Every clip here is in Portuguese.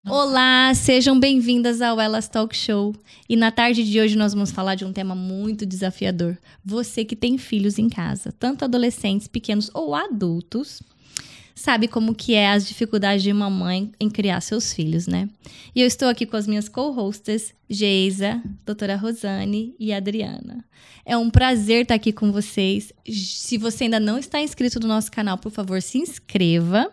Olá, sejam bem-vindas ao Elas Talk Show. E na tarde de hoje nós vamos falar de um tema muito desafiador. Você que tem filhos em casa, tanto adolescentes, pequenos ou adultos, sabe como que é as dificuldades de uma mãe em criar seus filhos, né? E eu estou aqui com as minhas co-hosts, Geisa, doutora Rosane e Adriana. É um prazer estar aqui com vocês. Se você ainda não está inscrito no nosso canal, por favor, se inscreva.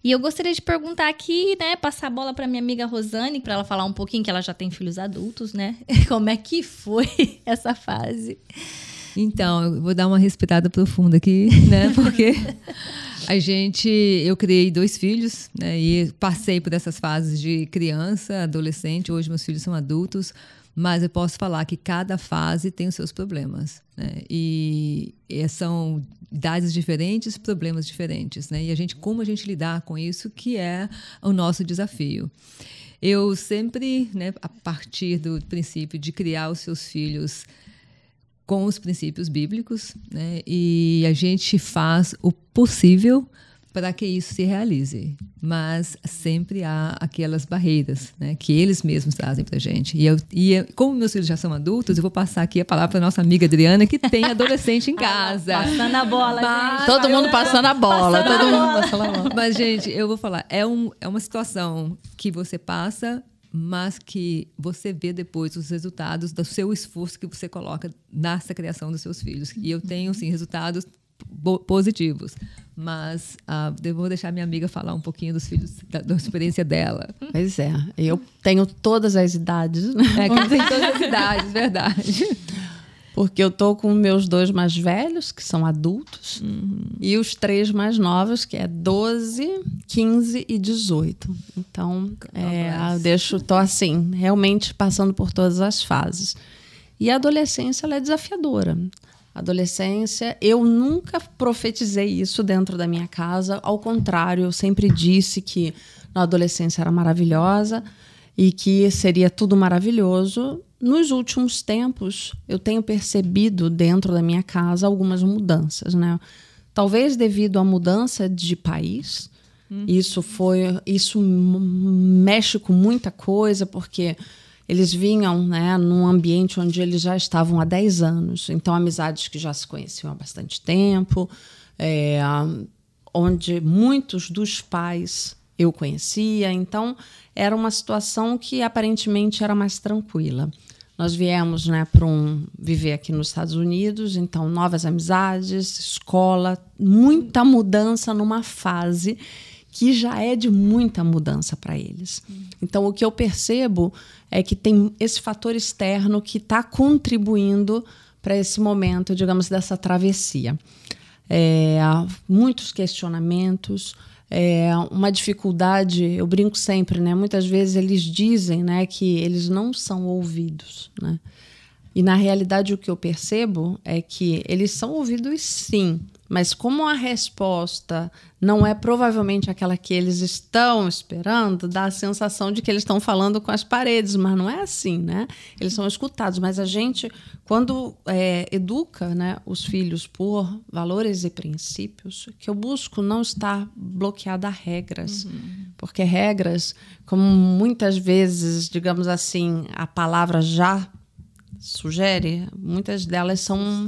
E eu gostaria de perguntar aqui, né, passar a bola para minha amiga Rosane, para ela falar um pouquinho, que ela já tem filhos adultos, né? Como é que foi essa fase? Então, eu vou dar uma respirada profunda aqui, né? Porque eu criei 2 filhos, né? E passei por essas fases de criança, adolescente. Hoje meus filhos são adultos, mas eu posso falar que cada fase tem os seus problemas, né? E são idades diferentes, problemas diferentes, né? E como a gente lidar com isso, que é o nosso desafio. Eu sempre, né, a partir do princípio de criar os seus filhos com os princípios bíblicos, né? E a gente faz o possível para que isso se realize, mas sempre há aquelas barreiras, né, que eles mesmos trazem para a gente. Como meus filhos já são adultos, eu vou passar aqui a palavra para nossa amiga Adriana, que tem adolescente em casa. Passando a bola, gente. Todo mundo passando a bola. Todo mundo passando a bola. Mas, gente, eu vou falar, é uma situação que você passa, mas que você vê depois os resultados do seu esforço que você coloca nessa criação dos seus filhos. E eu tenho, sim, resultados positivos. Mas eu vou deixar minha amiga falar um pouquinho dos filhos, da experiência dela. Pois é, eu tenho todas as idades, né? Que tem todas as idades, verdade. Porque eu tô com meus 2 mais velhos, que são adultos, e os 3 mais novos, que é 12, 15 e 18. Então, tô assim, realmente passando por todas as fases. E a adolescência, ela é desafiadora. Adolescência, eu nunca profetizei isso dentro da minha casa. Ao contrário, eu sempre disse que a adolescência era maravilhosa e que seria tudo maravilhoso. Nos últimos tempos, eu tenho percebido dentro da minha casa algumas mudanças, né? Talvez devido à mudança de país. Isso mexe com muita coisa, porque eles vinham, né, num ambiente onde eles já estavam há 10 anos. Então, amizades que já se conheciam há bastante tempo, onde muitos dos pais eu conhecia. Então, era uma situação que aparentemente era mais tranquila. Nós viemos, né, para viver aqui nos Estados Unidos, então novas amizades, escola, muita mudança numa fase que já é de muita mudança para eles. Então, o que eu percebo é que tem esse fator externo que está contribuindo para esse momento, digamos, dessa travessia. Muitos questionamentos, uma dificuldade, eu brinco sempre, né? Muitas vezes eles dizem, né, que eles não são ouvidos, né? E, na realidade, o que eu percebo é que eles são ouvidos, sim, mas como a resposta não é provavelmente aquela que eles estão esperando, dá a sensação de que eles estão falando com as paredes, mas não é assim, né? Eles são escutados, mas a gente, quando educa, né, os filhos por valores e princípios, que eu busco não estar bloqueada a regras, porque regras, como muitas vezes, digamos assim, a palavra já sugere, muitas delas são...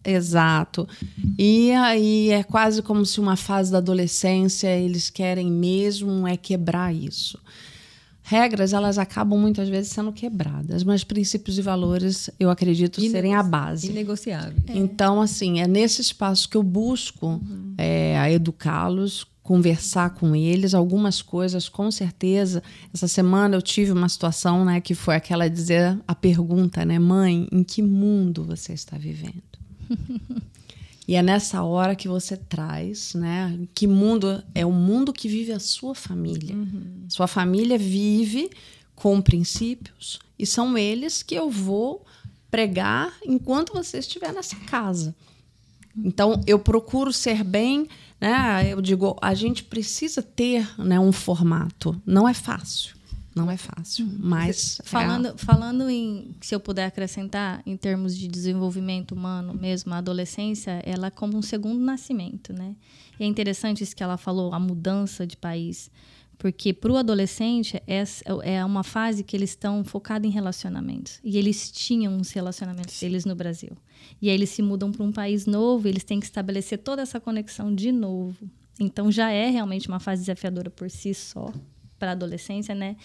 Exato. E aí é quase como se uma fase da adolescência eles querem mesmo quebrar isso. Regras, elas acabam muitas vezes sendo quebradas, mas princípios e valores, eu acredito, serem a base. Inegociável. Então, assim, é nesse espaço que eu busco educá-los, conversar com eles, algumas coisas, com certeza. Essa semana eu tive uma situação, né, que foi aquela a pergunta, né, mãe, em que mundo você está vivendo? E é nessa hora que você traz, né, que mundo é o mundo que vive a sua família. Sua família vive com princípios e são eles que eu vou pregar enquanto você estiver nessa casa. Então, eu procuro ser bem, né? Eu digo, a gente precisa ter, né, um formato. Não é fácil. Não é fácil, mas... Falando em, se eu puder acrescentar, em termos de desenvolvimento humano mesmo, a adolescência, ela é como um segundo nascimento, né? E é interessante isso que ela falou, a mudança de país. Porque para o adolescente é uma fase que eles estão focados em relacionamentos. E eles tinham uns relacionamentos deles no Brasil. E aí eles se mudam para um país novo, eles têm que estabelecer toda essa conexão de novo. Então já é realmente uma fase desafiadora por si só, para a adolescência, né?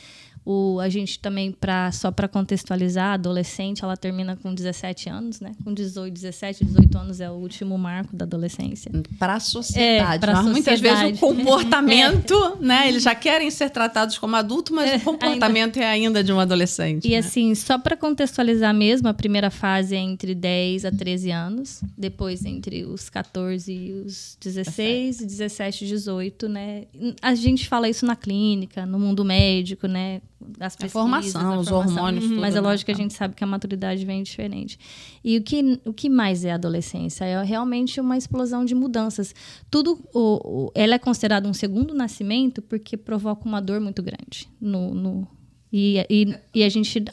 A gente também, só para contextualizar, a adolescente, ela termina com 17 anos, né? Com 17, 18 anos é o último marco da adolescência. Para a sociedade. Pra sociedade. Muitas vezes o comportamento, né? Eles já querem ser tratados como adultos, mas o comportamento é ainda de um adolescente. E né? assim, só para contextualizar mesmo, a primeira fase é entre 10 a 13 anos, depois entre os 14 e os 16, 17 e 18, né? A gente fala isso na clínica, no mundo médico, né? As pesquisas, formação, os hormônios. Mas tudo, é lógico que a gente sabe que a maturidade vem diferente. E o que mais é a adolescência? É realmente uma explosão de mudanças. Tudo, ela é considerada um segundo nascimento porque provoca uma dor muito grande. E a gente,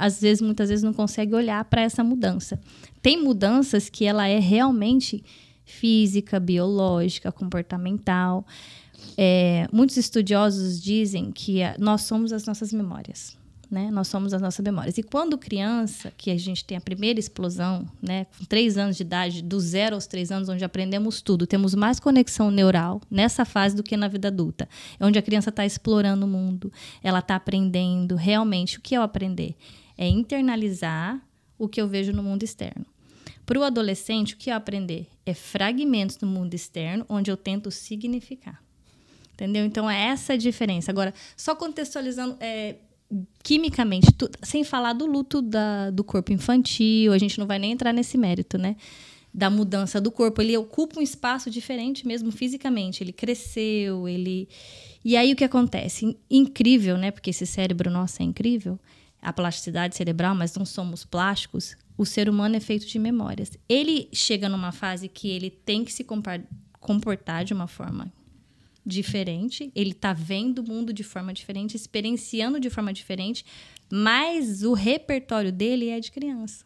muitas vezes, não consegue olhar para essa mudança. Tem mudanças que ela é realmente física, biológica, comportamental. Muitos estudiosos dizem que nós somos as nossas memórias, né? Nós somos as nossas memórias. E quando criança, que a gente tem a primeira explosão, né? Com 3 anos de idade, do 0 aos 3 anos, onde aprendemos tudo, temos mais conexão neural nessa fase do que na vida adulta. É onde a criança está explorando o mundo, ela está aprendendo realmente. O que é o aprender? É internalizar o que eu vejo no mundo externo. Para o adolescente, o que é aprender? É fragmentos do mundo externo, onde eu tento significar. Entendeu? Então, é essa a diferença. Agora, só contextualizando quimicamente, sem falar do luto do corpo infantil, a gente não vai nem entrar nesse mérito, né? Da mudança do corpo. Ele ocupa um espaço diferente mesmo fisicamente. Ele cresceu, E aí, o que acontece? Incrível, né? Porque esse cérebro nosso é incrível. A plasticidade cerebral, mas não somos plásticos. O ser humano é feito de memórias. Ele chega numa fase que ele tem que se comportar de uma forma diferente, ele está vendo o mundo de forma diferente, experienciando de forma diferente, mas o repertório dele é de criança.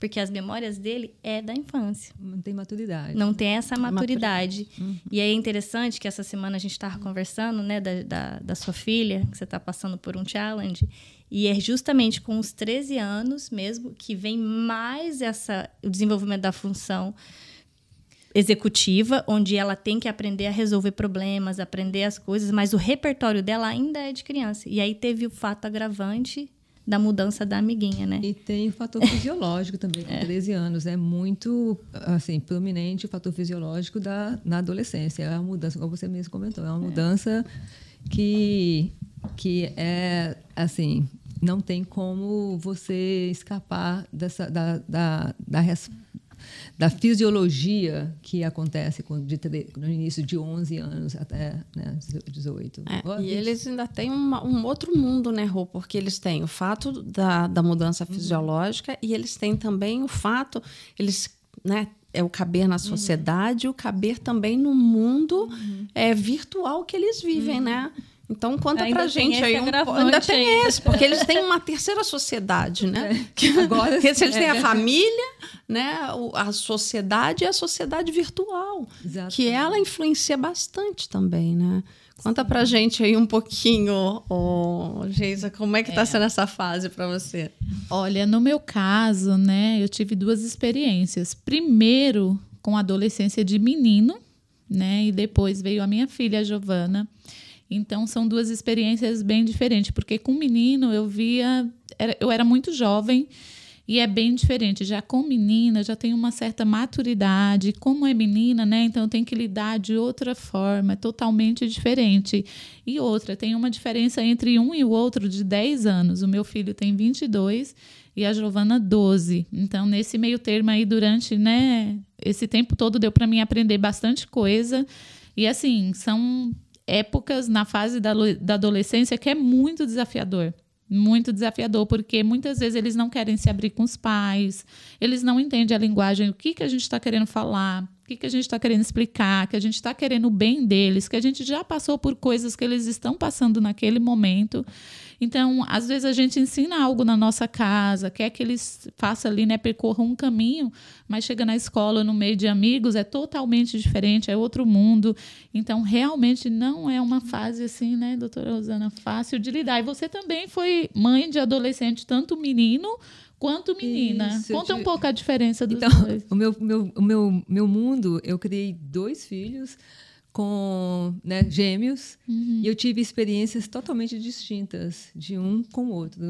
Porque as memórias dele é da infância. Não tem maturidade. Não tem essa maturidade. E aí é interessante que essa semana a gente estava conversando, né, da sua filha, que você está passando por um challenge, e é justamente com os 13 anos mesmo que vem mais o desenvolvimento da função executiva, onde ela tem que aprender a resolver problemas, aprender as coisas, mas o repertório dela ainda é de criança. E aí teve o fato agravante da mudança da amiguinha, né? E tem o fator fisiológico também, com 13 anos. É muito, assim, prominente o fator fisiológico na adolescência. É uma mudança, como você mesmo comentou, é uma mudança que é, assim, não tem como você escapar da fisiologia que acontece no início de 11 anos até 18. E eles ainda têm um outro mundo, né, Rô? Porque eles têm o fato da mudança fisiológica e eles têm também o fato, né, é o caber na sociedade, o caber também no mundo virtual que eles vivem, né? Então, conta pra gente aí. Ainda tem esse, porque eles têm uma terceira sociedade, né? Agora, eles têm a família, né? A sociedade e a sociedade virtual. Exatamente. Que ela influencia bastante também, né? Conta pra gente aí um pouquinho, Geisa, como é que tá sendo essa fase para você? Olha, no meu caso, né, eu tive 2 experiências. Primeiro, com a adolescência de menino, né? E depois veio a minha filha, a Giovana. Então, são 2 experiências bem diferentes, porque com menino eu era muito jovem e é bem diferente. Já com menina, já tem uma certa maturidade. Como é menina, né? Então, tem que lidar de outra forma, é totalmente diferente. E outra, tem uma diferença entre um e o outro de 10 anos. O meu filho tem 22 e a Giovana 12. Então, nesse meio termo aí, durante, né, esse tempo todo, deu para mim aprender bastante coisa. E, assim, são épocas na fase da adolescência que é muito desafiador, porque muitas vezes eles não querem se abrir com os pais, eles não entendem a linguagem, o que a gente está querendo falar, o que a gente está querendo explicar, que a gente está querendo o bem deles, que a gente já passou por coisas que eles estão passando naquele momento. Então, às vezes a gente ensina algo na nossa casa, quer que eles façam ali, né, percorram um caminho, mas chega na escola, no meio de amigos, é totalmente diferente, é outro mundo. Então, realmente não é uma fase assim, né, doutora Rosana, fácil de lidar. E você também foi mãe de adolescente, tanto menino quanto menina. Isso, Conta um pouco a diferença dos então, dois. meu mundo, eu criei 2 filhos com, né, gêmeos, e eu tive experiências totalmente distintas de um com o outro.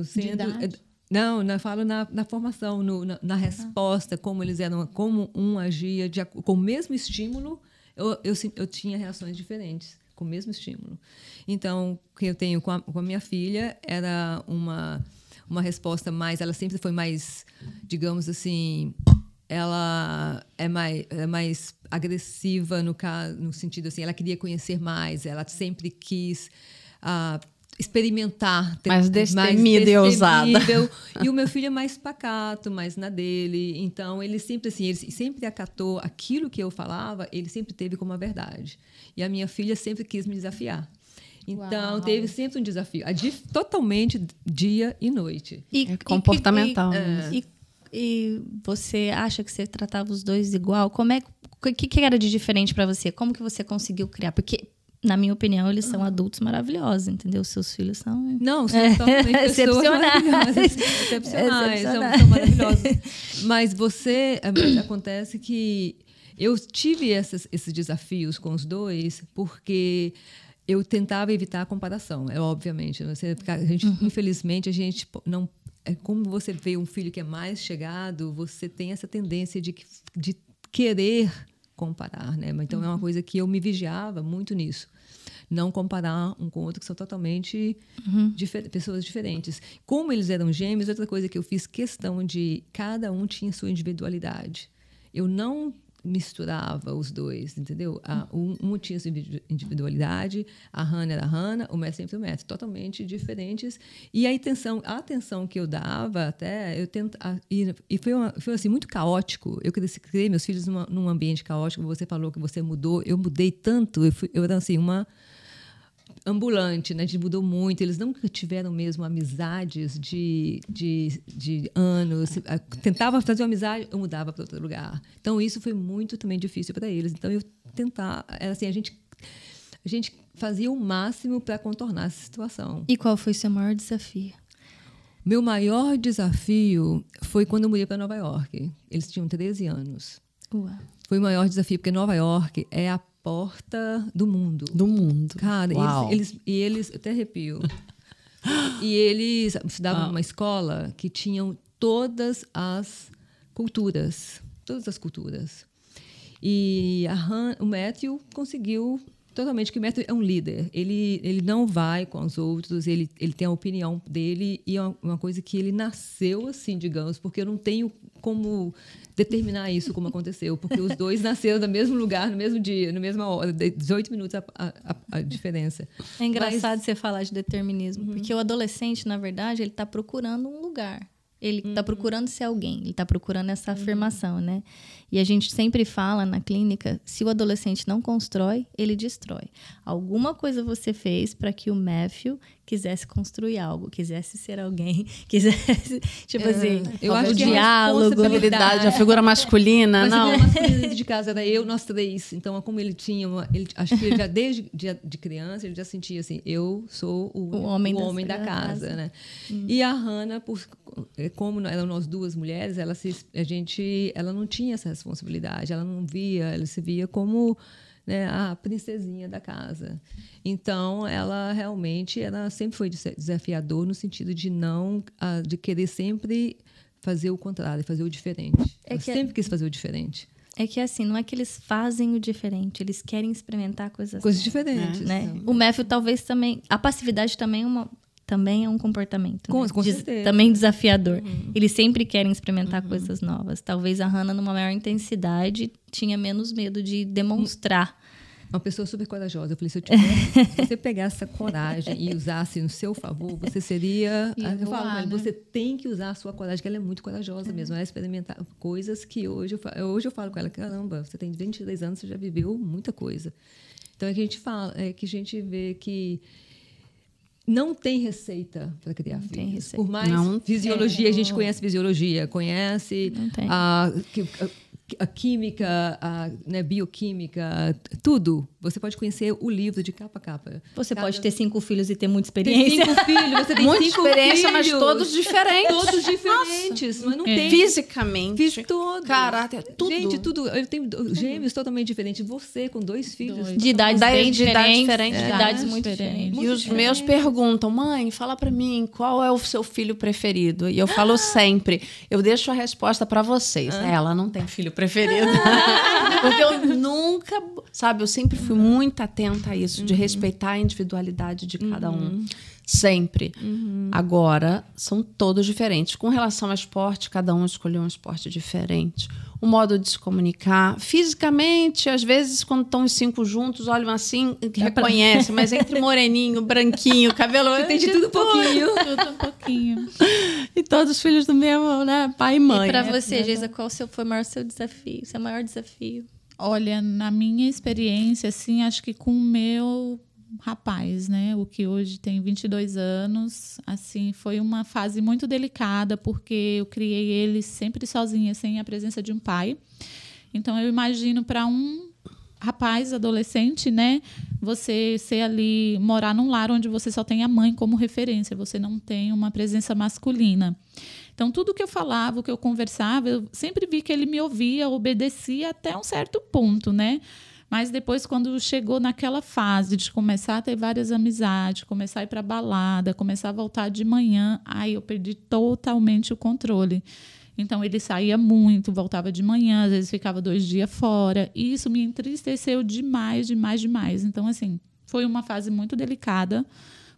Não, falo na formação, na resposta, como eles eram, como um agia, com o mesmo estímulo, eu tinha reações diferentes, com o mesmo estímulo. Então, o que eu tenho com a minha filha era uma resposta mais, ela sempre foi mais, digamos assim, ela é mais agressiva no sentido assim, ela queria conhecer mais, ela sempre quis experimentar, mais destemida e ousada. E o meu filho é mais pacato, mais na dele. Então ele sempre acatou aquilo que eu falava, ele sempre teve como a verdade. E a minha filha sempre quis me desafiar. Então, teve sempre um desafio. Totalmente dia e noite. É comportamental. E você acha que você tratava os dois igual? O que era de diferente para você? Como que você conseguiu criar? Porque, na minha opinião, eles são adultos maravilhosos, entendeu? Seus filhos são... Não, são totalmente pessoas maravilhosas. Excepcionais. São maravilhosos. Mas acontece que eu tive esses desafios com os dois porque... eu tentava evitar a comparação, obviamente. Infelizmente, a gente não... como você vê um filho que é mais chegado, você tem essa tendência de querer comparar, né? Então, é uma coisa que eu me vigiava muito nisso. Não comparar um com o outro, que são totalmente pessoas diferentes. Como eles eram gêmeos, outra coisa que eu fiz questão de... cada um tinha sua individualidade. Eu não misturava os dois, entendeu? Um tinha sua individualidade, a Hannah era a Hannah, o Matt sempre o Matt, totalmente diferentes. E a atenção que eu dava até, e foi assim, muito caótico. Eu criei meus filhos num ambiente caótico. Você falou que você mudou, eu mudei tanto, eu era assim, uma ambulante, né? A gente mudou muito. Eles nunca tiveram mesmo amizades de anos. Tentava fazer uma amizade, eu mudava para outro lugar. Então, isso foi muito também difícil para eles. Então, era assim, a gente fazia o máximo para contornar essa situação. E qual foi o seu maior desafio? Meu maior desafio foi quando eu mudei para Nova York. Eles tinham 13 anos. Uau. Foi o maior desafio, porque Nova York é a porta do mundo. Do mundo. Cara, eles eu até arrepio. E eles estudavam numa escola que tinham todas as culturas. Todas as culturas. E o Matthew conseguiu totalmente, que o Matthew é um líder. Ele não vai com os outros, ele tem a opinião dele, e é uma coisa que ele nasceu assim, digamos, porque eu não tenho como determinar isso, como aconteceu, porque os dois nasceram no mesmo lugar, no mesmo dia, na mesma hora, 18 minutos a diferença. É engraçado você falar de determinismo, porque o adolescente, na verdade, ele está procurando um lugar. Ele está procurando ser alguém, ele está procurando essa afirmação, né? E a gente sempre fala na clínica, se o adolescente não constrói, ele destrói. Alguma coisa você fez para que o Matthew quisesse construir algo, quisesse ser alguém, quisesse, tipo assim, eu acho o que diálogo. A figura masculina, mas não. A masculina de casa era nós três. Então, como ele tinha... acho que ele já desde de criança, ele já sentia assim, eu sou o homem da casa, né? E a Hannah, como eram nós duas mulheres, ela não tinha essa responsabilidade, ela se via como, né, a princesinha da casa. Então, ela sempre foi desafiador no sentido de querer sempre fazer o contrário, fazer o diferente. Ela sempre quis fazer o diferente. É que assim, não é que eles fazem o diferente, eles querem experimentar coisas diferentes. Né? O Matthew talvez também... A passividade também é um comportamento. Com né? certeza. Também desafiador. Eles sempre querem experimentar coisas novas. Talvez a Hannah, numa maior intensidade, tinha menos medo de demonstrar. Uma pessoa super corajosa. Eu falei, se você pegasse essa coragem e usasse no seu favor, você seria... Eu falo, mas você tem que usar a sua coragem, que ela é muito corajosa mesmo. Ela experimentar coisas que hoje eu falo com ela, caramba, você tem 23 anos, você já viveu muita coisa. Então, é que a gente vê que não tem receita para criar Não filhos. tem receita. Por mais Não fisiologia, a gente conhece fisiologia, conhece Não tem. a química, né, bioquímica, tudo. Você pode conhecer o livro de capa a capa. Você pode ter 5 filhos e ter muita Tem experiência. 5 filhos, você tem Muita 5 experiência, filhos. mas todos diferentes. Todos diferentes, mas não tem. Fisicamente. Fiz todos. Caráter, tudo. Gente, tudo. Eu tenho gêmeos totalmente diferentes. Você com 2 filhos. De idades bem De idades diferentes. diferentes. De idades muito diferentes. E os meus perguntam, mãe, fala pra mim, qual é o seu filho preferido? E eu falo sempre, eu deixo a resposta pra vocês. Ela não tem filho preferido. Porque eu nunca, sabe, eu sempre fui muito atenta a isso, de respeitar a individualidade de cada um. Sempre. Agora, são todos diferentes. Com relação ao esporte, cada um escolheu um esporte diferente. O modo de se comunicar. Fisicamente, às vezes, quando estão os 5 juntos, olham assim, reconhecem. Mas entre moreninho, branquinho, cabelo... Tem de tudo um pouquinho. Tudo um pouquinho. E todos filhos do mesmo, né? Pai e mãe. E pra você, Geisa, qual foi o maior seu desafio? Seu maior desafio? Olha, na minha experiência, assim, acho que com o meu rapaz, né, o que hoje tem 22 anos, assim, foi uma fase muito delicada, porque eu criei ele sempre sozinha, sem a presença de um pai. Então, eu imagino para um rapaz, adolescente, né, você ser ali, morar num lar onde você só tem a mãe como referência, você não tem uma presença masculina. Então, tudo que eu falava, o que eu conversava, eu sempre vi que ele me ouvia, obedecia até um certo ponto, né? Mas depois, quando chegou naquela fase de começar a ter várias amizades, começar a ir para balada, começar a voltar de manhã, aí eu perdi totalmente o controle. Então, ele saía muito, voltava de manhã, às vezes ficava 2 dias fora. E isso me entristeceu demais, demais, demais. Então, assim, foi uma fase muito delicada,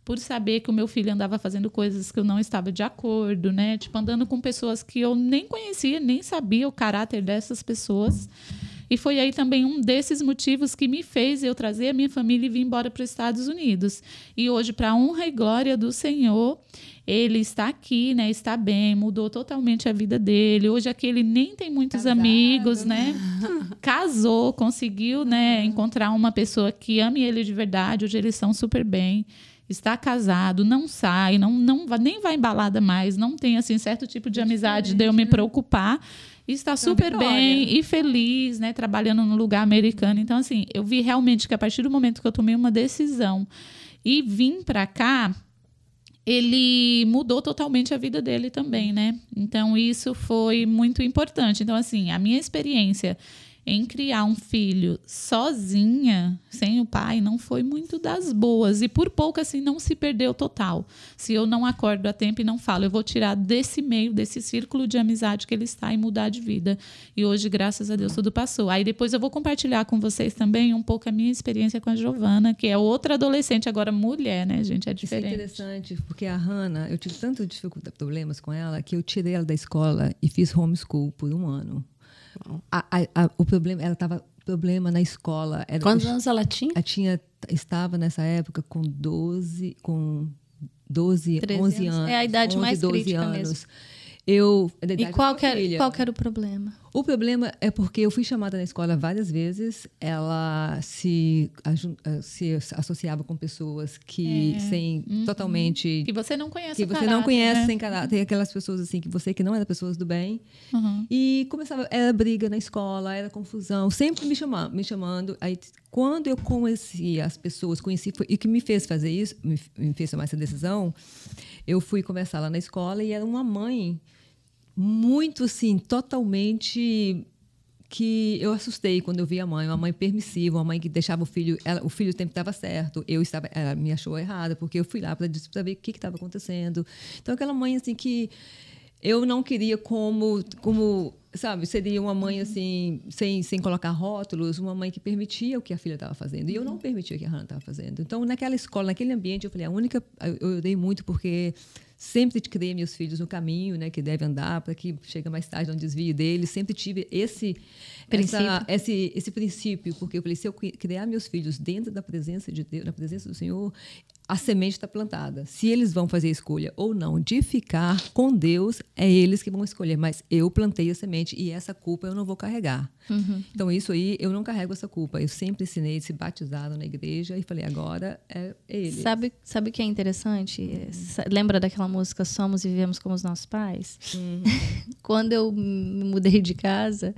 por saber que o meu filho andava fazendo coisas que eu não estava de acordo, né? Tipo, andando com pessoas que eu nem conhecia, nem sabia o caráter dessas pessoas. E foi aí também um desses motivos que me fez eu trazer a minha família e vir embora para os Estados Unidos. E hoje, para a honra e glória do Senhor, ele está aqui, né? Está bem, mudou totalmente a vida dele. Hoje aqui ele nem tem muitos Casado, amigos, né? Casou, conseguiu, né, encontrar uma pessoa que ame ele de verdade. Hoje eles estão super bem. Está casado, não sai, nem vai em balada mais, não tem assim certo tipo de amizade de eu me preocupar. E está super bem e feliz, né, trabalhando no lugar americano. Então, assim, eu vi realmente que a partir do momento que eu tomei uma decisão e vim para cá, ele mudou totalmente a vida dele também, né? Então, isso foi muito importante. Então, assim, a minha experiência em criar um filho sozinha, sem o pai, não foi muito das boas. E por pouco, assim, não se perdeu total. Se eu não acordo a tempo e não falo, eu vou tirar desse meio, desse círculo de amizade que ele está e mudar de vida. E hoje, graças a Deus, tudo passou. Aí depois eu vou compartilhar com vocês também um pouco a minha experiência com a Giovana, que é outra adolescente, agora mulher, né, gente? É diferente. Isso é interessante, porque a Hannah, eu tive tantos problemas com ela, que eu tirei ela da escola e fiz homeschool por 1 ano. O problema, ela estava problema na escola. Quantos anos ela tinha? Estava nessa época com 12, 11 anos. É a idade 11, mais 12 crítica anos. mesmo. E qual que era o problema? O problema é porque eu fui chamada na escola várias vezes. Ela se associava com pessoas que totalmente que você não conhece, que você caráter, não conhece, né? sem caráter. Tem aquelas pessoas assim que não eram pessoas do bem. E começava, era briga na escola, era confusão, sempre me chamando. Aí quando eu conheci as pessoas, e o que me fez fazer isso, me fez tomar essa decisão, eu fui conversar lá na escola e era uma mãe muito, assim, totalmente que eu assustei quando eu vi a mãe. Uma mãe permissiva, uma mãe que deixava o filho sempre estava certo. Ela me achou errada, porque eu fui lá para ver o que estava acontecendo. Então, aquela mãe, assim, que eu não queria como sabe, seria uma mãe, assim, sem colocar rótulos, uma mãe que permitia o que a filha estava fazendo. E eu não permitia o que a Hannah estava fazendo. Então, naquela escola, naquele ambiente, eu falei, eu orei muito porque sempre criei meus filhos no caminho, né, que deve andar para que chega mais tarde não desvie deles. Sempre tive esse princípio, porque eu falei, se eu criar meus filhos dentro da presença de Deus, na presença do Senhor, a semente está plantada. Se eles vão fazer a escolha ou não de ficar com Deus, é eles que vão escolher. Mas eu plantei a semente e essa culpa eu não vou carregar. Então, isso aí, eu não carrego essa culpa. Eu sempre ensinei, se batizaram na igreja e falei, agora é ele. Sabe o que é interessante? Lembra daquela música Somos e Vivemos como os Nossos Pais? Quando eu me mudei de casa,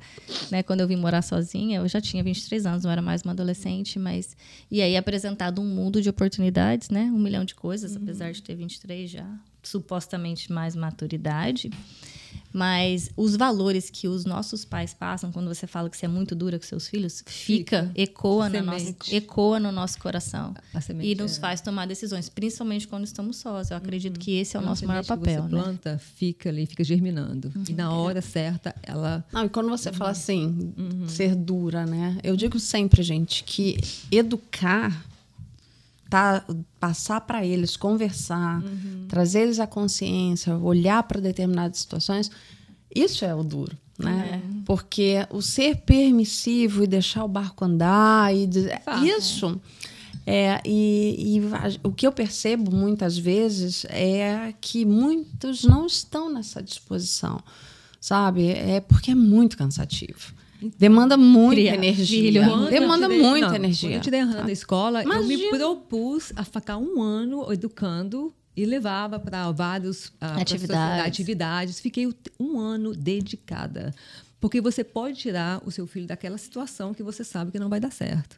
né, quando eu vim morar sozinha, eu já tinha 23 anos, não era mais uma adolescente, mas... E aí, apresentado um mundo de oportunidades, né? 1 milhão de coisas, apesar de ter 23 já, supostamente mais maturidade. Mas os valores que os nossos pais passam, quando você fala que você é muito dura com seus filhos, ecoa no nosso coração. E nos faz tomar decisões, principalmente quando estamos sós. Eu acredito que esse é o nosso maior papel. Você planta, fica ali, fica germinando. E na hora certa, ela... Não, e quando você fala assim, ser dura, né? Eu digo sempre, gente, que educar... passar para eles, conversar, trazer eles à consciência, olhar para determinadas situações, isso é o duro, né? Porque o ser permissivo e deixar o barco andar, isso... o que eu percebo muitas vezes é que muitos não estão nessa disposição, sabe? É porque é muito cansativo. Demanda muita energia. Demanda muita energia. Quando eu tirei a Hannah da escola, eu me propus a ficar 1 ano educando e levava para várias atividades. Fiquei 1 ano dedicada. Porque você pode tirar o seu filho daquela situação que você sabe que não vai dar certo.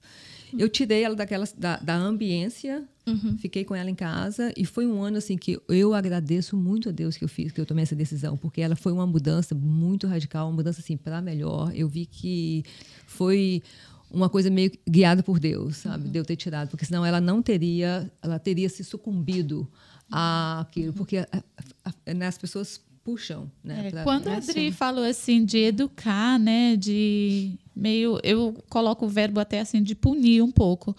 Eu tirei ela da ambiência, fiquei com ela em casa e foi 1 ano assim que eu agradeço muito a Deus que eu tomei essa decisão, porque ela foi uma mudança muito radical, uma mudança assim para melhor. Eu vi que foi uma coisa meio guiada por Deus, sabe? De eu ter tirado, porque senão ela teria se sucumbido àquilo, porque as pessoas puxam, né? Quando a Adri falou assim de educar, né, eu coloco o verbo até assim de punir um pouco.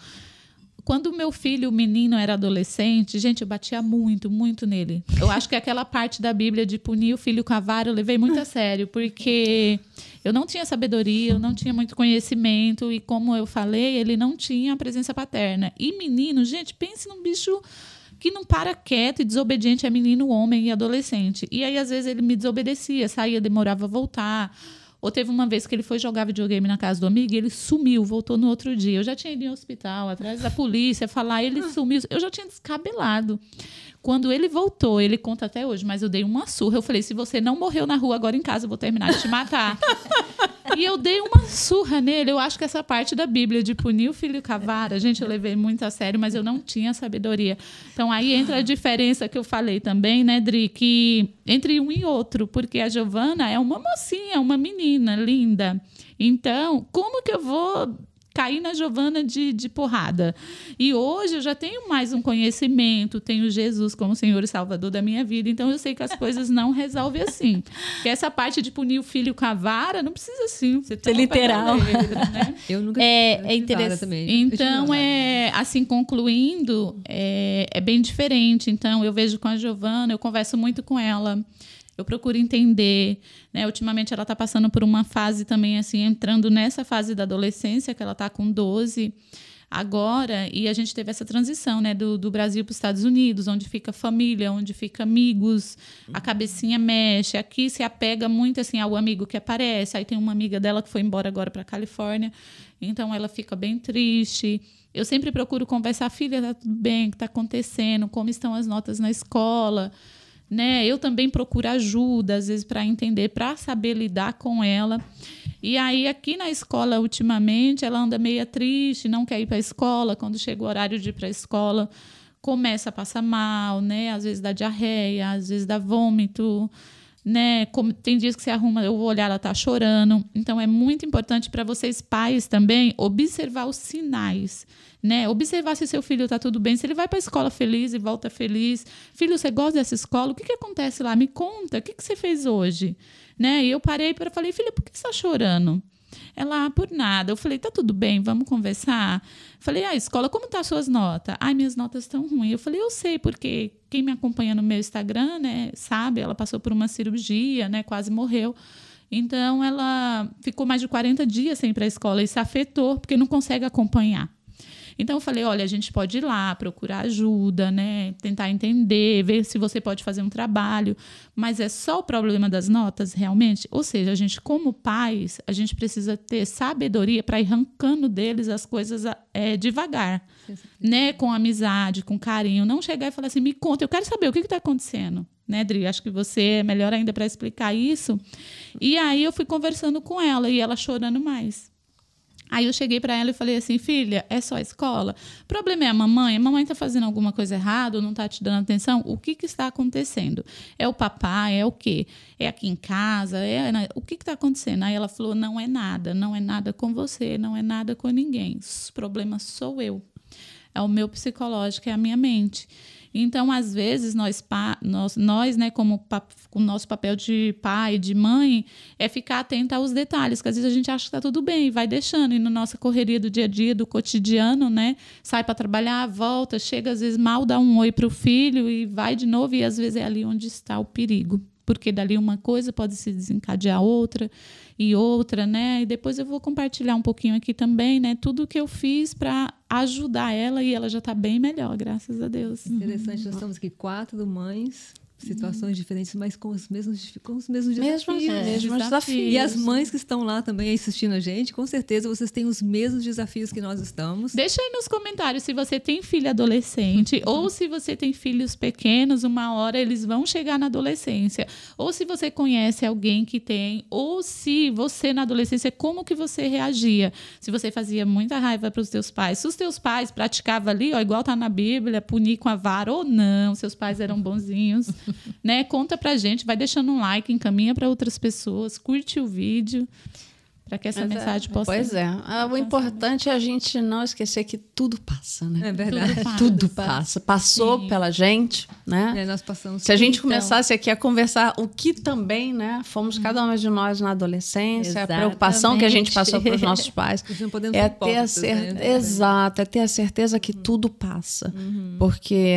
Quando o meu filho, o menino, era adolescente, gente, eu batia muito, muito nele. Eu acho que aquela parte da Bíblia de punir o filho com a vara eu levei muito a sério, porque eu não tinha sabedoria, eu não tinha muito conhecimento e, como eu falei, ele não tinha a presença paterna. E menino, gente, pense num bicho que não para quieto e desobediente, é menino, homem e adolescente. E aí, às vezes, ele me desobedecia, saía, demorava a voltar. Ou teve uma vez que ele foi jogar videogame na casa do amigo e ele sumiu, voltou no outro dia. Eu já tinha ido em hospital, atrás da polícia, falar, ele sumiu. Eu já tinha descabelado. Quando ele voltou, ele conta até hoje, mas eu dei uma surra. Eu falei, se você não morreu na rua, agora em casa eu vou terminar de te matar. E eu dei uma surra nele. Eu acho que essa parte da Bíblia de punir o filho com a vara, gente, eu levei muito a sério, mas eu não tinha sabedoria. Então, aí entra a diferença que eu falei também, né, Dri, que entre um e outro, porque a Giovana é uma mocinha, uma menina linda. Então, como que eu vou cair na Giovana de porrada? E hoje eu já tenho mais um conhecimento, tenho Jesus como Senhor e Salvador da minha vida, então eu sei que as coisas não resolvem assim. Que essa parte de punir o filho com a vara não precisa assim ser literal. Né? Eu nunca é interessante também. Então, assim, concluindo, é bem diferente. Então, eu vejo com a Giovana, eu converso muito com ela, eu procuro entender, né? Ultimamente ela está passando por uma fase também, assim, entrando nessa fase da adolescência, que ela está com 12 agora, e a gente teve essa transição, né, do Brasil para os Estados Unidos, onde fica família, onde fica amigos, a cabecinha mexe, aqui se apega muito assim ao amigo que aparece, aí tem uma amiga dela que foi embora agora para a Califórnia, então ela fica bem triste. Eu sempre procuro conversar, filha, está tudo bem, o que está acontecendo, como estão as notas na escola, né? Eu também procuro ajuda, às vezes, para entender, para saber lidar com ela. E aí, aqui na escola, ultimamente, ela anda meio triste, não quer ir para a escola. Quando chega o horário de ir para a escola, começa a passar mal, né? Às vezes dá diarreia, às vezes dá vômito, né? Tem dias que você arruma, eu vou olhar, ela está chorando. Então, é muito importante para vocês, pais, também, observar os sinais, né? Observar se seu filho está tudo bem, se ele vai para a escola feliz e volta feliz. Filho, você gosta dessa escola? O que acontece lá? Me conta, o que você fez hoje? Né? E eu parei e falei, filha, por que você está chorando? Ela, por nada. Eu falei, tá tudo bem, vamos conversar? Falei, escola, como tá as suas notas? Minhas notas estão ruins. Eu falei, eu sei, porque quem me acompanha no meu Instagram, né, sabe, ela passou por uma cirurgia, né, quase morreu. Então, ela ficou mais de 40 dias sem ir para a escola. Isso afetou, porque não consegue acompanhar. Então, eu falei, olha, a gente pode ir lá, procurar ajuda, né? Tentar entender, ver se você pode fazer um trabalho. Mas é só o problema das notas, realmente? Ou seja, a gente, como pais, a gente precisa ter sabedoria para ir arrancando deles as coisas devagar, né? Com amizade, com carinho. Não chegar e falar assim, me conta, eu quero saber o que está acontecendo. Né, Dri? Acho que você é melhor ainda para explicar isso. E aí eu fui conversando com ela e ela chorando mais. Aí eu cheguei para ela e falei assim, filha, é só a escola? O problema é a mamãe está fazendo alguma coisa errada ou não está te dando atenção? O que está acontecendo? É o papai? É o quê? É aqui em casa? O que está acontecendo? Aí ela falou, não é nada com você, não é nada com ninguém. O problema sou eu. É o meu psicológico, é a minha mente. Então, às vezes, nós né, como o nosso papel de pai, de mãe, é ficar atenta aos detalhes, porque às vezes a gente acha que está tudo bem e vai deixando. E na nossa correria do dia a dia, do cotidiano, né, sai para trabalhar, volta, chega, às vezes mal dá um oi para o filho e vai de novo, e às vezes é ali onde está o perigo. Porque dali uma coisa pode se desencadear outra e outra, né? E depois eu vou compartilhar um pouquinho aqui também, né? Tudo que eu fiz para ajudar ela e ela já está bem melhor, graças a Deus. Interessante, nós estamos aqui 4 mães, situações diferentes, mas com os mesmos desafios. Mesmos desafios. E as mães que estão lá também assistindo a gente, com certeza vocês têm os mesmos desafios que nós estamos. Deixa aí nos comentários se você tem filho adolescente ou se você tem filhos pequenos, uma hora eles vão chegar na adolescência. Ou se você conhece alguém que tem, ou se você na adolescência, como que você reagia? Se você fazia muita raiva para os teus pais, se os teus pais praticavam ali, igual tá na Bíblia, punir com a vara ou não, seus pais eram bonzinhos. Né? Conta pra gente, vai deixando um like, encaminha para outras pessoas, curte o vídeo para que essa mensagem possa... Pois é. O importante é a gente não esquecer que tudo passa, né? É verdade. Tudo passa. Passou pela gente, né? Nós passamos. Se a gente começasse aqui a conversar o que também, né? Fomos cada uma de nós na adolescência, Exatamente. a preocupação que a gente passou para os nossos pais. Não podemos É ser ter a hipócritas, né? Exato, é ter a certeza que tudo passa. Porque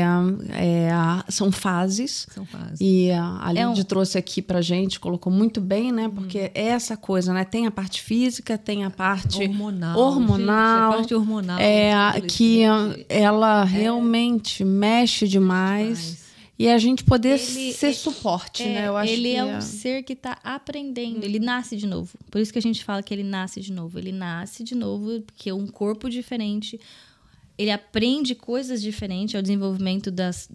são fases. São fases. E a Lídia trouxe aqui pra gente, colocou muito bem, né? Porque é essa coisa, né? Tem a parte física, tem a parte hormonal. Gente, a parte hormonal. Que ela realmente mexe demais. E a gente poder ser suporte, né? Eu acho ele que é um ser que está aprendendo, ele nasce de novo. Por isso que a gente fala que ele nasce de novo. Ele nasce de novo porque é um corpo diferente. Ele aprende coisas diferentes ao desenvolvimento das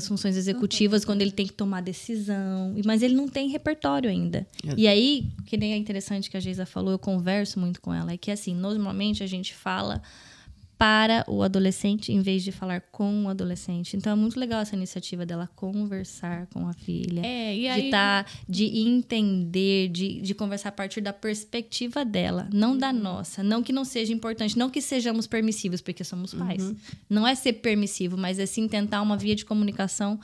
funções executivas, quando ele tem que tomar decisão. Mas ele não tem repertório ainda. E aí, que nem é interessante que a Geisa falou, eu converso muito com ela, é que assim, normalmente a gente fala para o adolescente em vez de falar com o adolescente. Então é muito legal essa iniciativa dela conversar com a filha. E aí... de entender, de conversar a partir da perspectiva dela, não da nossa. Não que não seja importante, não que sejamos permissivos, porque somos pais. Não é ser permissivo, mas é sim tentar uma via de comunicação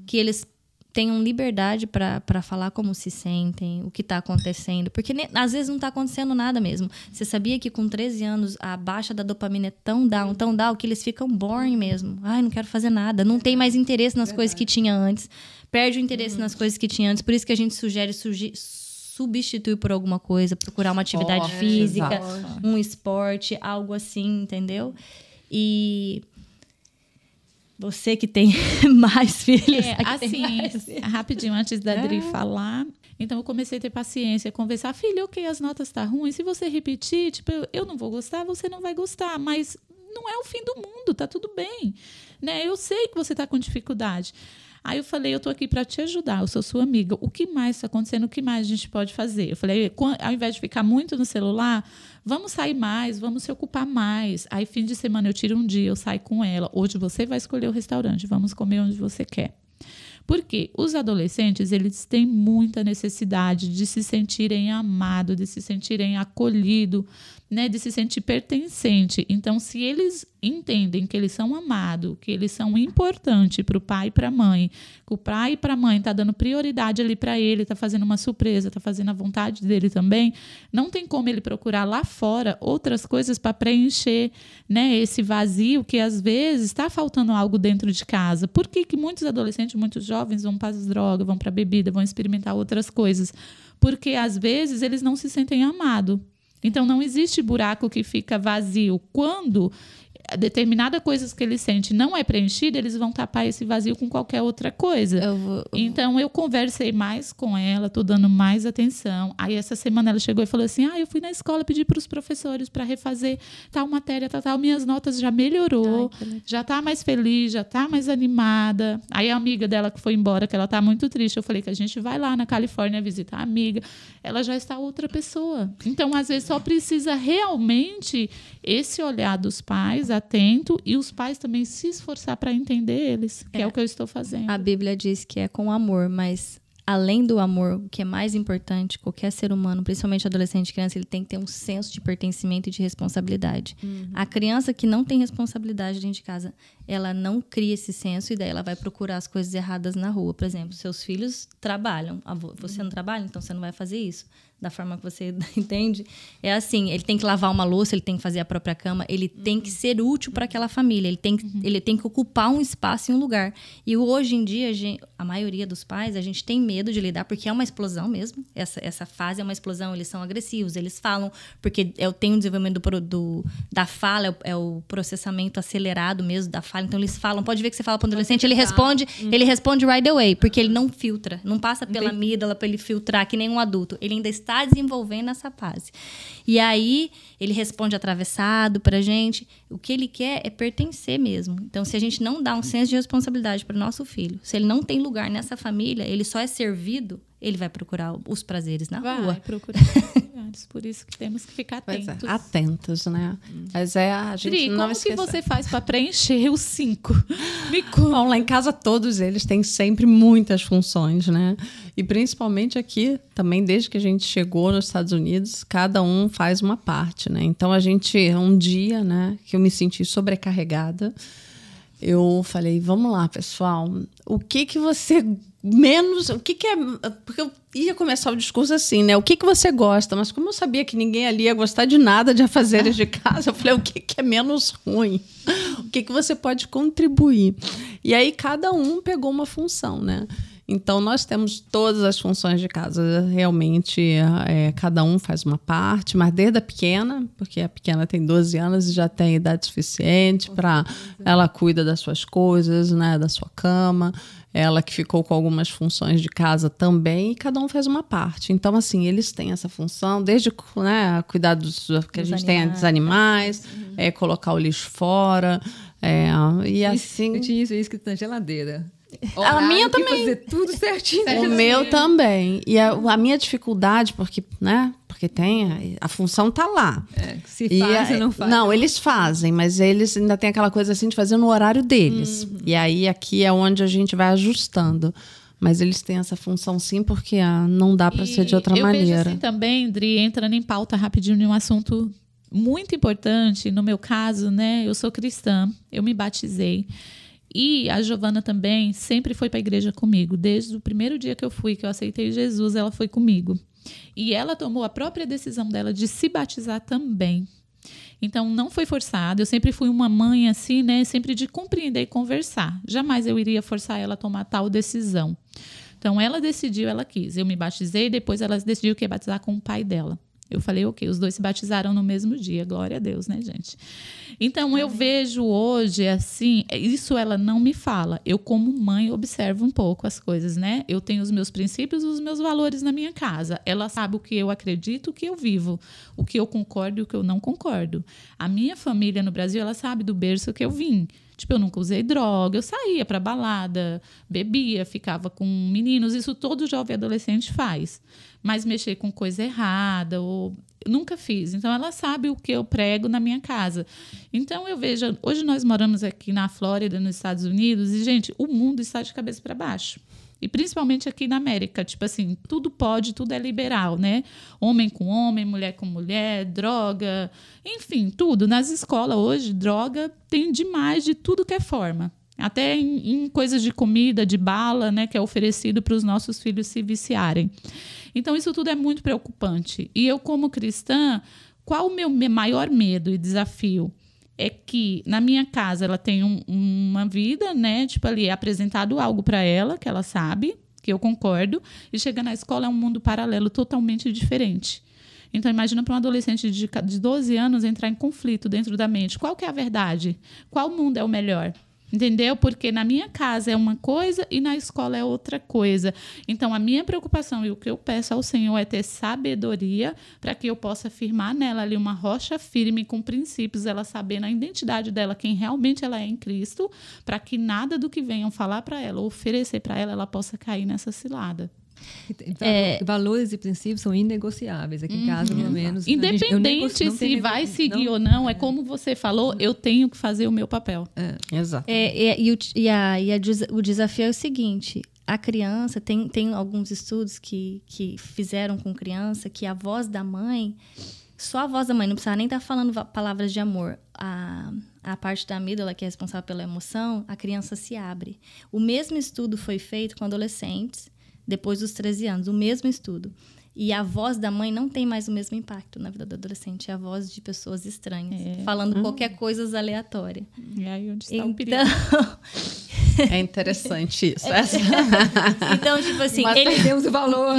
que eles tenham liberdade para falar como se sentem, o que está acontecendo. Porque às vezes não está acontecendo nada mesmo. Você sabia que com 13 anos a baixa da dopamina é tão down, que eles ficam boring mesmo. Ai, não quero fazer nada. Não tem mais interesse nas coisas que tinha antes. Perde o interesse nas coisas que tinha antes. Por isso que a gente sugere substituir por alguma coisa, procurar uma atividade física, um esporte, algo assim, entendeu? E... você que tem mais filhos. Rapidinho, antes da Dri falar. Então, eu comecei a ter paciência, conversar. Filha, ok, as notas estão ruins. Se você repetir, tipo, eu não vou gostar, você não vai gostar. Mas não é o fim do mundo, tá tudo bem. Né? Eu sei que você tá com dificuldade. Aí eu falei, eu tô aqui para te ajudar, eu sou sua amiga. O que mais está acontecendo? O que mais a gente pode fazer? Eu falei, ao invés de ficar muito no celular, vamos sair mais, vamos se ocupar mais. Aí, fim de semana, eu tiro um dia, eu saio com ela. Hoje você vai escolher o restaurante, vamos comer onde você quer. Porque os adolescentes, eles têm muita necessidade de se sentirem amados, de se sentirem acolhidos, né, de se sentir pertencente. Então, se eles entendem que eles são amados, que eles são importantes para o pai e para a mãe, que o pai e para a mãe está dando prioridade ali para ele, está fazendo uma surpresa, está fazendo a vontade dele também, não tem como ele procurar lá fora outras coisas para preencher, né, esse vazio que às vezes está faltando algo dentro de casa. Por que que muitos adolescentes, muitos jovens vão para as drogas, vão para a bebida, vão experimentar outras coisas? Porque às vezes eles não se sentem amados. Então, não existe buraco que fica vazio. Quando determinada coisa que eles sentem não é preenchida, eles vão tapar esse vazio com qualquer outra coisa. Então, eu conversei mais com ela, estou dando mais atenção. Aí, essa semana, ela chegou e falou assim, eu fui na escola pedir para os professores para refazer tal matéria, tal, minhas notas já melhorou, já está mais feliz, já está mais animada. Aí, a amiga dela que foi embora, que ela está muito triste, eu falei que a gente vai lá na Califórnia visitar a amiga, ela já está outra pessoa. Então, às vezes, só precisa realmente esse olhar dos pais atento e os pais também se esforçar para entender eles, que é o que eu estou fazendo. A Bíblia diz que é com amor, mas além do amor, o que é mais importante, qualquer ser humano, principalmente adolescente e criança, ele tem que ter um senso de pertencimento e de responsabilidade. A criança que não tem responsabilidade dentro de casa, ela não cria esse senso e daí ela vai procurar as coisas erradas na rua. Por exemplo, seus filhos trabalham. Você não trabalha, então você não vai fazer isso. Da forma que você entende. É assim, ele tem que lavar uma louça, ele tem que fazer a própria cama, ele tem que ser útil para aquela família, ele tem que ocupar um espaço em um lugar. E hoje em dia, a maioria dos pais, a gente tem medo de lidar, porque é uma explosão mesmo. Essa fase é uma explosão, eles são agressivos, eles falam, porque tem o desenvolvimento da fala, é o processamento acelerado mesmo da fala. Então, eles falam, pode ver que você fala para um adolescente, ele responde right away, porque ele não filtra, não passa pela amígdala para ele filtrar, que nem um adulto. Ele ainda está desenvolvendo essa fase. E aí, ele responde atravessado pra gente. O que ele quer é pertencer mesmo. Então, se a gente não dá um senso de responsabilidade para o nosso filho, se ele não tem lugar nessa família, ele só é servido, ele vai procurar os prazeres na rua. Vai procurar os lugares. Por isso que temos que ficar atentos. Atentos, né? Mas a gente Dri, não como esquecer. que você faz para preencher os 5? Me conta. Bom, lá em casa todos eles têm sempre muitas funções, né? E principalmente aqui, também desde que a gente chegou nos Estados Unidos, cada um faz uma parte, né? Então, um dia, né, que eu me senti sobrecarregada, eu falei, vamos lá, pessoal, o que você menos... O que é... Porque eu ia começar o discurso assim, né? O que você gosta? Mas como eu sabia que ninguém ali ia gostar de nada de afazeres de casa, eu falei, o que é menos ruim? O que você pode contribuir? E aí, cada um pegou uma função, né? Então, nós temos todas as funções de casa. Realmente, cada um faz uma parte, mas desde a pequena, porque a pequena tem 12 anos e já tem idade suficiente para... Ela cuida das suas coisas, né, da sua cama. Ela que ficou com algumas funções de casa também, e cada um faz uma parte. Então, assim, eles têm essa função, desde, né, cuidar dos animais, colocar o lixo fora. E assim... Eu tinha isso escrito na geladeira. A minha também. Fazer tudo certinho. O meu também. E a minha dificuldade, porque tem a função tá lá. Se faz, você não faz. Não, eles fazem, mas eles ainda tem aquela coisa assim de fazer no horário deles. E aí aqui é onde a gente vai ajustando. Mas eles têm essa função sim, porque não dá para ser de outra maneira. Eu vejo assim também, Dri, entrando em pauta rapidinho de um assunto muito importante. No meu caso, né, eu sou cristã, eu me batizei. E a Giovana também sempre foi para a igreja comigo. Desde o primeiro dia que eu fui, que eu aceitei Jesus, ela foi comigo. E ela tomou a própria decisão dela de se batizar também. Então, não foi forçado. Eu sempre fui uma mãe assim, né? Sempre de compreender e conversar. Jamais eu iria forçar ela a tomar tal decisão. Então, ela decidiu, ela quis. Eu me batizei, depois ela decidiu que ia batizar com o pai dela. Eu falei, ok, os dois se batizaram no mesmo dia. Glória a Deus, né, gente? Então, eu vejo hoje, assim, isso ela não me fala. Eu, como mãe, observo um pouco as coisas, né? Eu tenho os meus princípios, os meus valores na minha casa. Ela sabe o que eu acredito, o que eu vivo, o que eu concordo e o que eu não concordo. A minha família no Brasil, ela sabe do berço que eu vim. Tipo, eu nunca usei droga, eu saía pra balada, bebia, ficava com meninos. Isso todo jovem adolescente faz. mais mexer com coisa errada, ou nunca fiz. Então, ela sabe o que eu prego na minha casa. Então, eu vejo... Hoje nós moramos aqui na Flórida, nos Estados Unidos, e, gente, o mundo está de cabeça para baixo. E principalmente aqui na América, tipo assim, tudo pode, tudo é liberal, né? Homem com homem, mulher com mulher, droga, enfim, tudo. Nas escolas hoje, droga tem demais de tudo que é forma. Até em coisas de comida, de bala, né? Que é oferecido para os nossos filhos se viciarem. Então, isso tudo é muito preocupante. E eu, como cristã, qual o meu maior medo e desafio? É que na minha casa ela tem uma vida, né? Tipo ali, é apresentado algo para ela, que ela sabe, que eu concordo, e chega na escola é um mundo paralelo totalmente diferente. Então, imagina para um adolescente de 12 anos entrar em conflito dentro da mente. Qual que é a verdade? Qual mundo é o melhor? Entendeu? Porque na minha casa é uma coisa e na escola é outra coisa. Então, a minha preocupação e o que eu peço ao Senhor é ter sabedoria para que eu possa firmar nela ali uma rocha firme com princípios, ela saber na identidade dela quem realmente ela é em Cristo, para que nada do que venham falar para ela ou oferecer para ela, ela possa cair nessa cilada. Valores e princípios são inegociáveis. Aqui em casa, pelo menos. Independente se vai seguir ou não, é como você falou, eu tenho que fazer o meu papel. Exato. O desafio é o seguinte: a criança, tem alguns estudos que fizeram com criança que a voz da mãe, só a voz da mãe, não precisa nem estar falando palavras de amor. A parte da amígdala, que é responsável pela emoção, a criança se abre. O mesmo estudo foi feito com adolescentes depois dos 13 anos, o mesmo estudo. E a voz da mãe não tem mais o mesmo impacto na vida do adolescente, é a voz de pessoas estranhas, falando qualquer coisa aleatória. E aí onde está o perigo? É interessante isso. Então, tipo assim... Mas perdemos o valor.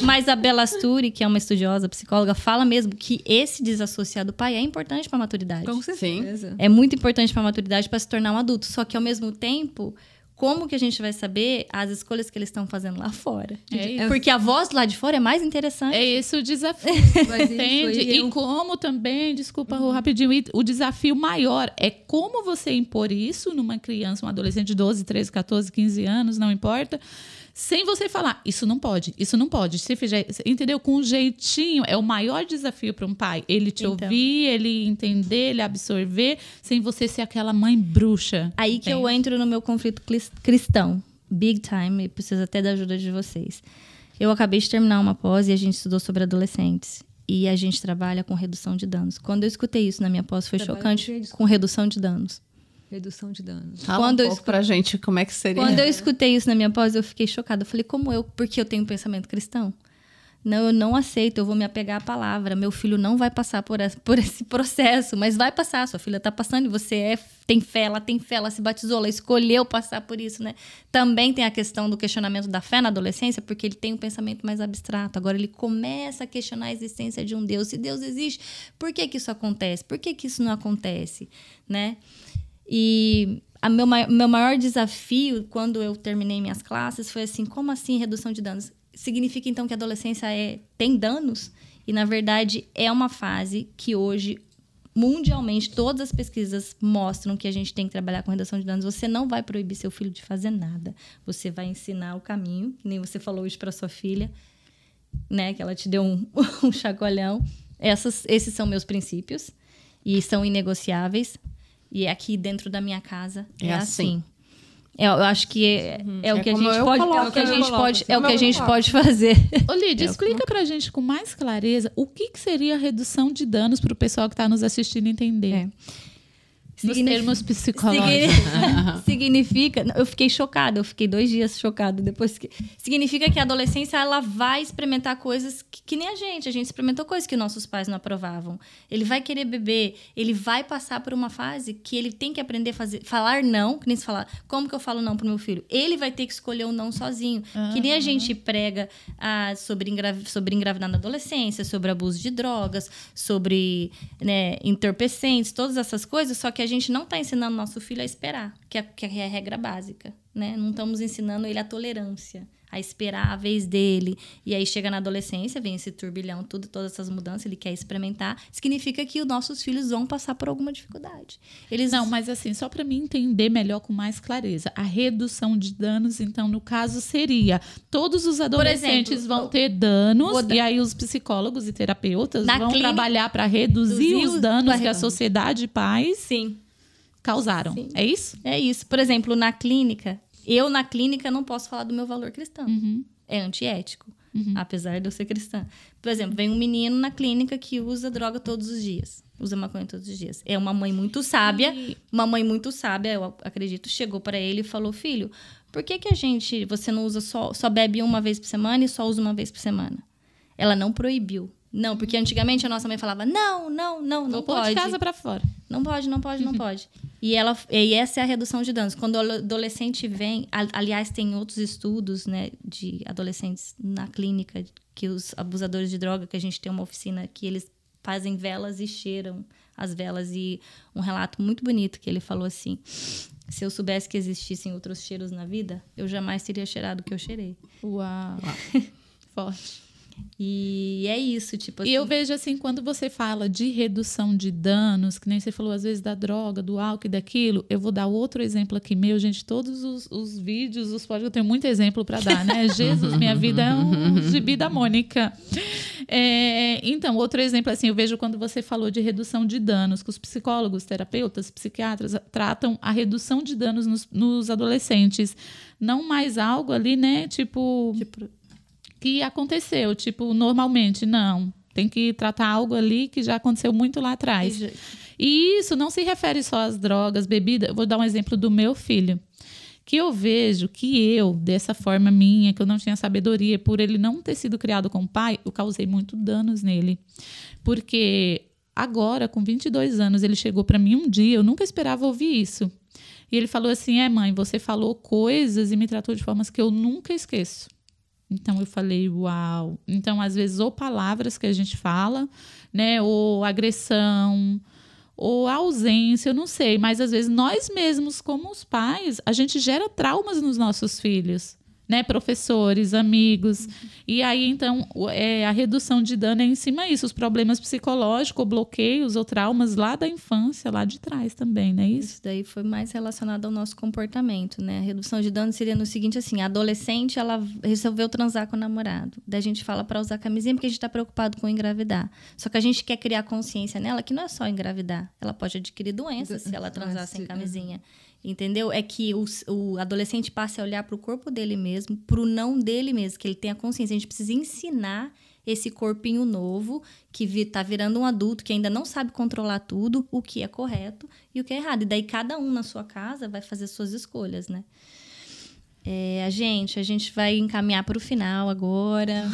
Mas a Bella Asturi, que é uma estudiosa, psicóloga, fala mesmo que esse desassociar do pai é importante para a maturidade. Com certeza. É muito importante para a maturidade para se tornar um adulto. Só que, ao mesmo tempo... Como que a gente vai saber as escolhas que eles estão fazendo lá fora? Porque a voz lá de fora é mais interessante. É esse o desafio, entende? E como também, desculpa, rapidinho, o desafio maior é como você impor isso numa criança, um adolescente de 12, 13, 14, 15 anos, não importa, sem você falar, isso não pode. Se fizer, entendeu? Com um jeitinho, é o maior desafio para um pai. Ele te ouvir, ele entender, ele absorver, sem você ser aquela mãe bruxa. Aí que eu entro no meu conflito cristão. Big time, e preciso até da ajuda de vocês. Eu acabei de terminar uma pós e a gente estudou sobre adolescentes. E a gente trabalha com redução de danos. Quando eu escutei isso na minha pós, foi chocante, com redução de danos. Redução de danos. Fala um pouco pra gente como é que seria. Quando eu escutei isso na minha pós, eu fiquei chocada. Eu falei, porque eu tenho um pensamento cristão? Não, eu não aceito, eu vou me apegar à palavra. Meu filho não vai passar por esse processo, mas vai passar. Sua filha está passando e você tem fé, ela se batizou, ela escolheu passar por isso, né? Também tem a questão do questionamento da fé na adolescência, porque ele tem um pensamento mais abstrato. Agora ele começa a questionar a existência de um Deus. Se Deus existe, por que isso acontece? Por que isso não acontece? Né? E meu maior desafio, quando eu terminei minhas classes, foi assim, como assim redução de danos? Significa, então, que a adolescência tem danos? E, na verdade, é uma fase que hoje, mundialmente, todas as pesquisas mostram que a gente tem que trabalhar com redução de danos. Você não vai proibir seu filho de fazer nada. Você vai ensinar o caminho, que nem você falou hoje para sua filha, né? Que ela te deu um chacoalhão. Esses são meus princípios e são inegociáveis. E aqui dentro da minha casa é assim. Eu acho que é o que a gente pode fazer. Ô, Lídia, explica pra gente com mais clareza o que seria a redução de danos para o pessoal que está nos assistindo entender. Nos termos psicológicos. Significa... Eu fiquei chocada. Eu fiquei 2 dias chocada. Significa que a adolescência ela vai experimentar coisas que nem a gente. A gente experimentou coisas que nossos pais não aprovavam. Ele vai querer beber. Ele vai passar por uma fase que ele tem que aprender a falar não. Que nem se falar, como que eu falo não pro meu filho? Ele vai ter que escolher o não sozinho. Que nem a gente prega sobre engravidar na adolescência, sobre abuso de drogas, sobre entorpecentes, todas essas coisas. Só que a gente não está ensinando nosso filho a esperar, que é a regra básica, né? Não estamos ensinando ele a tolerância, a esperar a vez dele. E aí chega na adolescência, vem esse turbilhão, todas essas mudanças, ele quer experimentar. Significa que os nossos filhos vão passar por alguma dificuldade. Não, mas assim, só para mim entender melhor com mais clareza, a redução de danos, então, no caso, seria todos os adolescentes vão ter danos, e aí os psicólogos e terapeutas vão trabalhar para reduzir os danos que a sociedade e pais causaram. Sim. É isso? É isso. Por exemplo, na clínica, eu na clínica não posso falar do meu valor cristão. É antiético, apesar de eu ser cristã. Por exemplo, vem um menino na clínica que usa droga todos os dias. Usa maconha todos os dias. É uma mãe muito sábia. Uma mãe muito sábia, eu acredito, chegou para ele e falou: filho, por que você não usa só bebe uma vez por semana e só usa uma vez por semana? Ela não proibiu. Não, porque antigamente a nossa mãe falava: não Vou pode. Pôr de casa para fora. Não pode. E essa é a redução de danos. Quando o adolescente vem... Aliás, tem outros estudos, né, de adolescentes na clínica, que os abusadores de droga, que a gente tem uma oficina que eles fazem velas e cheiram as velas. E um relato muito bonito que ele falou assim: se eu soubesse que existissem outros cheiros na vida, eu jamais teria cheirado o que eu cheirei. Uau. Forte. E é isso, tipo assim. E eu vejo assim, quando você fala de redução de danos, que nem você falou às vezes da droga, do álcool e daquilo, eu vou dar outro exemplo aqui meu, gente, todos os vídeos, os podcasts, eu tenho muito exemplo para dar, né? Jesus, minha vida é um gibi da Mônica. Então, outro exemplo, assim, eu vejo quando você falou de redução de danos, que os psicólogos, terapeutas, psiquiatras tratam a redução de danos nos adolescentes. Não mais algo ali, né? Tipo que aconteceu, tipo, normalmente, não. Tem que tratar algo ali que já aconteceu muito lá atrás. E isso não se refere só às drogas, bebida. Eu vou dar um exemplo do meu filho. Que eu vejo que eu, dessa forma minha, que eu não tinha sabedoria, por ele não ter sido criado com o pai, eu causei muito danos nele. Porque agora, com 22 anos, ele chegou para mim um dia, eu nunca esperava ouvir isso. E ele falou assim: mãe, você falou coisas e me tratou de formas que eu nunca esqueço. Então, eu falei, uau. Então, às vezes, ou palavras que a gente fala, né? Ou agressão, ou ausência, eu não sei. Mas, às vezes, nós mesmos, como os pais, a gente gera traumas nos nossos filhos, né? Professores, amigos. E aí, então, a redução de dano é em cima disso. Os problemas psicológicos, bloqueios ou traumas lá da infância, lá de trás também, não é isso? Isso daí foi mais relacionado ao nosso comportamento, né? A redução de dano seria no seguinte, assim, a adolescente, ela resolveu transar com o namorado. Daí a gente fala para usar camisinha porque a gente está preocupado com engravidar. Só que a gente quer criar consciência nela que não é só engravidar. Ela pode adquirir doença se ela transar sem camisinha. Entendeu? É que o adolescente passe a olhar para o corpo dele mesmo, para o não dele mesmo, que ele tenha consciência. A gente precisa ensinar esse corpinho novo, que está virando um adulto, que ainda não sabe controlar tudo, o que é correto e o que é errado. E daí cada um na sua casa vai fazer suas escolhas, né? A gente vai encaminhar para o final agora.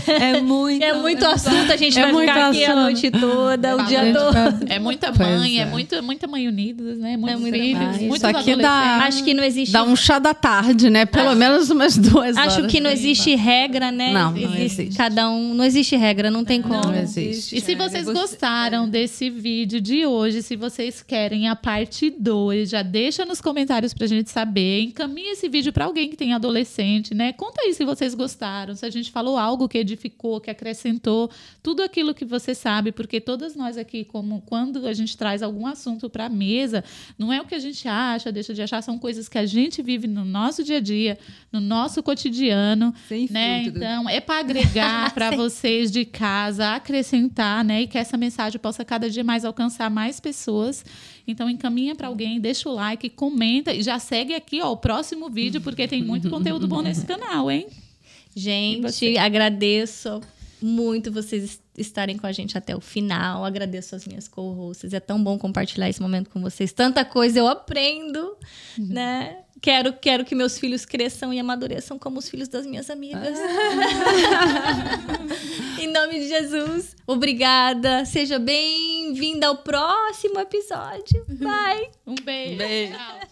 É muito assunto, a gente vai ficar aqui a noite toda, o dia todo. É muita mãe, muita mãe unida, né? Muitos filhos, muitos aqui acho que não existe... Dá um chá da tarde, né? Pelo menos umas 2 horas. Acho que não existe regra, né? Não existe. Cada um... Não existe regra, não tem como. Não existe. E se vocês gostaram desse vídeo de hoje, se vocês querem a parte 2, já deixa nos comentários pra gente saber. Encaminha esse vídeo para alguém que tem adolescente, né? Conta aí se vocês gostaram, se a gente falou algo que edificou, que acrescentou, tudo aquilo que você sabe, porque todas nós aqui, como quando a gente traz algum assunto para a mesa, não é o que a gente acha, deixa de achar, são coisas que a gente vive no nosso dia a dia, no nosso cotidiano, sem né? filtro. Então, é para agregar para vocês de casa, acrescentar, né? E que essa mensagem possa cada dia mais alcançar mais pessoas. Então, encaminha para alguém, deixa o like, comenta e já segue aqui, ó, o próximo vídeo, porque tem muito conteúdo bom nesse canal, hein? Gente, agradeço muito vocês estarem com a gente até o final. Agradeço as minhas co-hosts. É tão bom compartilhar esse momento com vocês. Tanta coisa eu aprendo, né? Quero que meus filhos cresçam e amadureçam como os filhos das minhas amigas. Em nome de Jesus. Obrigada. Seja bem-vinda ao próximo episódio. Bye. Um beijo. Beijo. Tchau.